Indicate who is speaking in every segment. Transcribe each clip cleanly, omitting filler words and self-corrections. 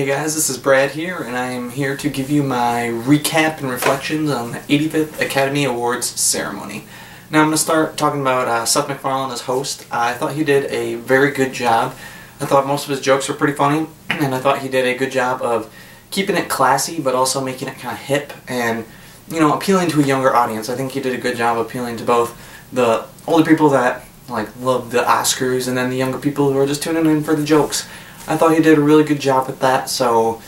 Speaker 1: Hey guys, this is Brad here, and I am here to give you my recap and reflections on the 85th Academy Awards ceremony. Now I'm going to start talking about Seth MacFarlane as host. I thought he did a very good job. I thought most of his jokes were pretty funny, and I thought he did a good job of keeping it classy, but also making it kind of hip and, you know, appealing to a younger audience. I think he did a good job appealing to both the older people that love the Oscars and then the younger people who are just tuning in for the jokes. I thought he did a really good job with that, so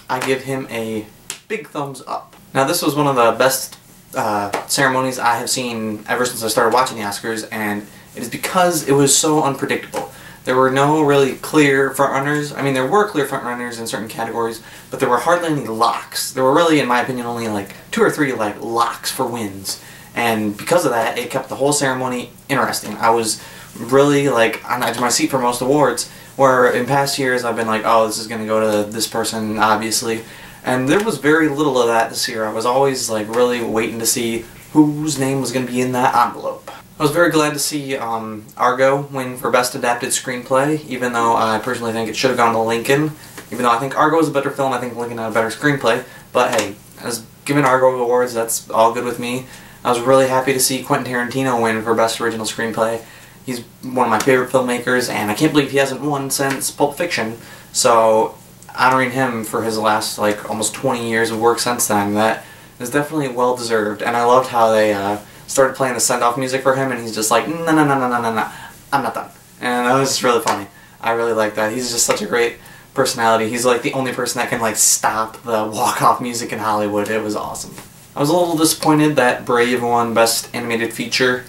Speaker 1: I give him a big thumbs up. Now this was one of the best ceremonies I have seen ever since I started watching the Oscars, and it is because it was so unpredictable. There were no really clear frontrunners. I mean, there were clear frontrunners in certain categories, but there were hardly any locks. There were really, in my opinion, only like 2 or 3 locks for wins. And because of that, it kept the whole ceremony interesting. I was really on the edge of my seat for most awards, where in past years I've been like, oh, this is going to go to this person, obviously. And there was very little of that this year. I was always really waiting to see whose name was going to be in that envelope. I was very glad to see Argo win for Best Adapted Screenplay, even though I personally think it should have gone to Lincoln. Even though I think Argo was a better film, I think Lincoln had a better screenplay. But hey, as giving Argo awards, that's all good with me. I was really happy to see Quentin Tarantino win for Best Original Screenplay. He's one of my favorite filmmakers, and I can't believe he hasn't won since Pulp Fiction. So honoring him for his last almost 20 years of work since then, that is definitely well deserved. And I loved how they started playing the send-off music for him, and he's just like, no, no, no, no, no, no, no, I'm not done. And that was just really funny. I really like that. He's just such a great personality. He's the only person that can stop the walk-off music in Hollywood. It was awesome. I was a little disappointed that Brave won Best Animated Feature.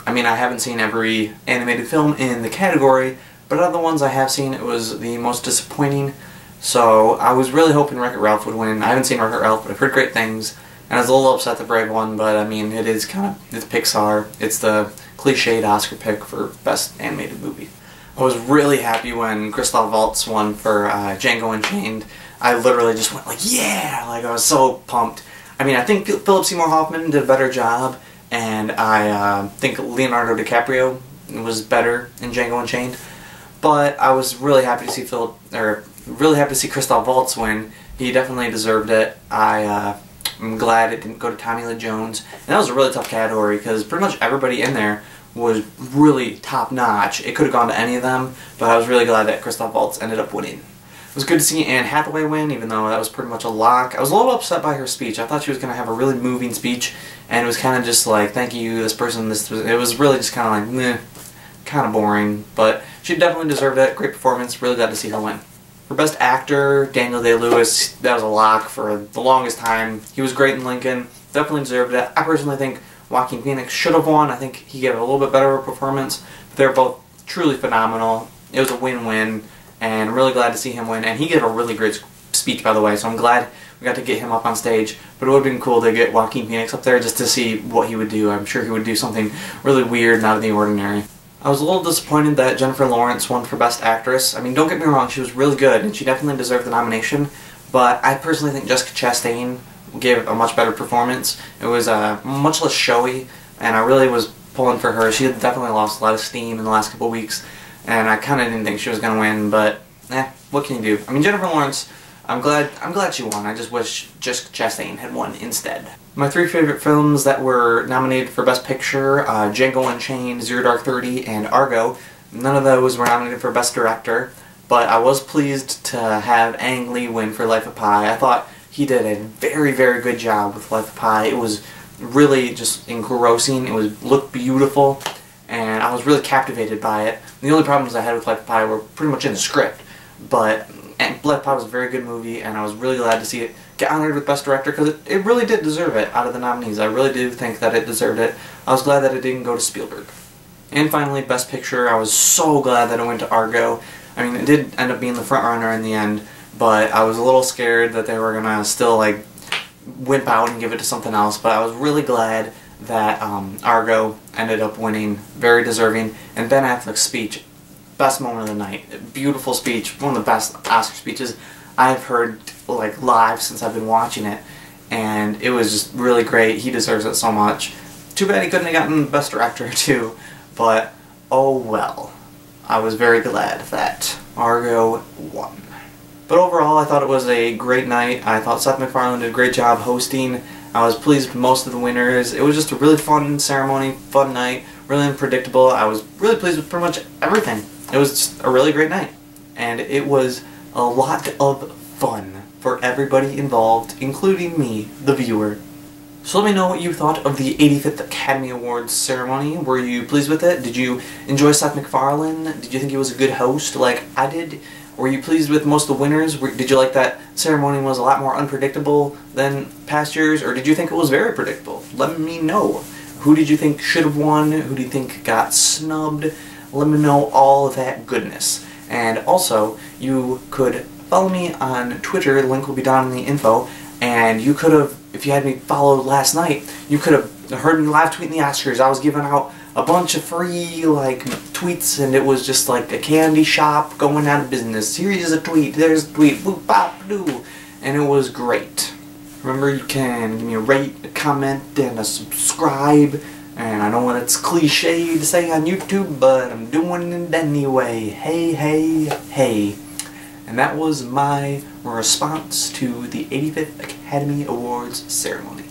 Speaker 1: I mean, I haven't seen every animated film in the category, but out of the ones I have seen, it was the most disappointing. So I was really hoping Wreck-It Ralph would win. I haven't seen Wreck-It Ralph, but I've heard great things. And I was a little upset that Brave won, but I mean, it's Pixar. It's the cliched Oscar pick for Best Animated Movie. I was really happy when Christoph Waltz won for Django Unchained. I literally just went yeah! I was so pumped. I mean, I think Philip Seymour Hoffman did a better job, and I think Leonardo DiCaprio was better in Django Unchained. But I was really happy to see Christoph Waltz win. He definitely deserved it. I'm glad it didn't go to Tommy Lee Jones. And that was a really tough category because pretty much everybody in there was really top-notch. It could have gone to any of them, but I was really glad that Christoph Waltz ended up winning. It was good to see Anne Hathaway win, even though that was pretty much a lock. I was a little upset by her speech. I thought she was going to have a really moving speech, and it was kind of just thank you, this person, it was really just kind of meh, kind of boring. But she definitely deserved it. Great performance. Really glad to see her win. For Best Actor, Daniel Day-Lewis, that was a lock for the longest time. He was great in Lincoln. Definitely deserved it. I personally think Joaquin Phoenix should have won. I think he gave a little bit better performance. But they're both truly phenomenal. It was a win-win, and I'm really glad to see him win. And he gave a really great speech, by the way, so I'm glad we got to get him up on stage. But it would have been cool to get Joaquin Phoenix up there just to see what he would do. I'm sure he would do something really weird and out of the ordinary. I was a little disappointed that Jennifer Lawrence won for Best Actress. I mean, don't get me wrong, she was really good, and she definitely deserved the nomination, but I personally think Jessica Chastain gave a much better performance. It was much less showy, and I really was pulling for her. She had definitely lost a lot of steam in the last couple weeks, and I kind of didn't think she was going to win, but what can you do? I mean, Jennifer Lawrence, I'm glad she won. I just wish Jessica Chastain had won instead. My 3 favorite films that were nominated for Best Picture, Django Unchained, Zero Dark 30, and Argo. None of those were nominated for Best Director, but I was pleased to have Ang Lee win for Life of Pi. I thought he did a very, very good job with Life of Pi. It was really just engrossing. It looked beautiful, and I was really captivated by it. The only problems I had with Life of Pi were pretty much in the script, but Life of Pi was a very good movie, and I was really glad to see it get honored with Best Director, because it really did deserve it out of the nominees. I really do think that it deserved it. I was glad that it didn't go to Spielberg. And finally, Best Picture, I was so glad that it went to Argo. I mean, it did end up being the frontrunner in the end, but I was a little scared that they were going to still wimp out and give it to something else, but I was really glad that Argo ended up winning. Very deserving. And Ben Affleck's speech, best moment of the night. Beautiful speech, one of the best Oscar speeches I've heard live since I've been watching it, and it was just really great. He deserves it so much. Too bad he couldn't have gotten Best Director too, but oh well. I was very glad that Argo won. But overall, I thought it was a great night. I thought Seth MacFarlane did a great job hosting. I was pleased with most of the winners. It was just a really fun ceremony, fun night, really unpredictable. I was really pleased with pretty much everything. It was just a really great night. And it was a lot of fun for everybody involved, including me, the viewer. So let me know what you thought of the 85th Academy Awards ceremony. Were you pleased with it? Did you enjoy Seth MacFarlane? Did you think he was a good host like I did? Were you pleased with most of the winners? Did you like that ceremony was a lot more unpredictable than past years? Or did you think it was very predictable? Let me know. Who did you think should have won? Who do you think got snubbed? Let me know all of that goodness. And also, you could follow me on Twitter. The link will be down in the info. And you could have, if you had me followed last night, you could have heard me live tweeting the Oscars. I was giving out a bunch of free tweets, and it was just like a candy shop going out of business. Here's a tweet, there's a tweet, boop bop doo, and it was great. Remember, you can give me a rate, a comment, and a subscribe. And I know it's cliche to say on YouTube, but I'm doing it anyway. Hey, hey, hey. And that was my response to the 85th Academy Awards ceremony.